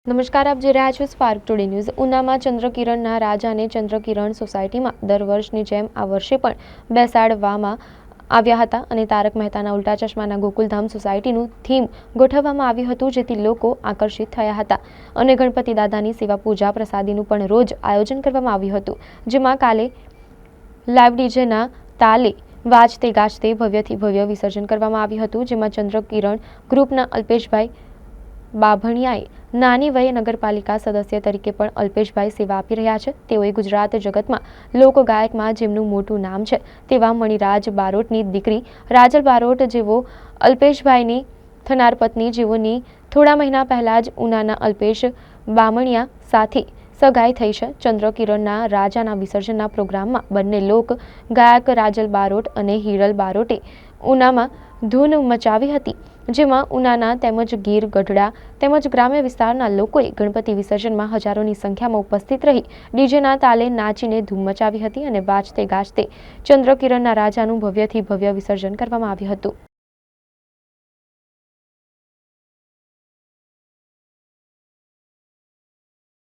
નમસ્કાર, આપ જોઈ રહ્યા છો સ્પાર્ક ટુડે ન્યૂઝ। ઉનામાં ચંદ્રકિરણના રાજાને ચંદ્રકિરણ સોસાયટીમાં દર વર્ષની જેમ આ વર્ષે પણ બેસાડવામાં આવ્યા હતા અને તારક મહેતાના ઉલ્ટા ચશ્માના ગોકુલધામ સોસાયટીનું થીમ ગોઠવવામાં આવ્યું હતું, જેથી લોકો આકર્ષિત થયા હતા અને ગણપતિ દાદાની સેવા પૂજા પ્રસાદીનું પણ રોજ આયોજન કરવામાં આવ્યું હતું, જેમાં કાલે લાઈવ ડીજેના તાલે વાજતે ગાજતે ભવ્યથી ભવ્ય વિસર્જન કરવામાં આવ્યું હતું, જેમાં ચંદ્રકિરણ ગ્રુપના અલ્પેશભાઈ બાભણિયાએ નાની વયે નગરપાલિકા સદસ્ય તરીકે પણ અલ્પેશભાઈ સેવા આપી રહ્યા છે। તેઓએ ગુજરાત જગતમાં લોકગાયકમાં જેમનું મોટું નામ છે તેવા મણિરાજ બારોટની દીકરી રાજલ બારોટ જેવો અલ્પેશભાઈની થનાર પત્ની જેઓની થોડા મહિના પહેલા જ ઉનાના અલ્પેશ બામણિયા સાથે સગાઈ થઈ છે। ચંદ્રકિરણના રાજાના વિસર્જનના પ્રોગ્રામમાં બંને લોક ગાયક રાજલ બારોટ અને હિરલ બારોટે ઉનામાં ધૂન મચાવી હતી, જેમાં ઉનાના તેમજ ગીર ગઢડા તેમજ ગ્રામ્ય વિસ્તારના લોકોએ ગણપતિ વિસર્જનમાં હજારોની સંખ્યામાં ઉપસ્થિત રહી ડીજેના તાલે નાચીને ધૂમ મચાવી હતી અને વાજતે ગાજતે ચંદ્રકિરણના રાજાનું ભવ્યથી ભવ્ય વિસર્જન કરવામાં આવ્યું હતું।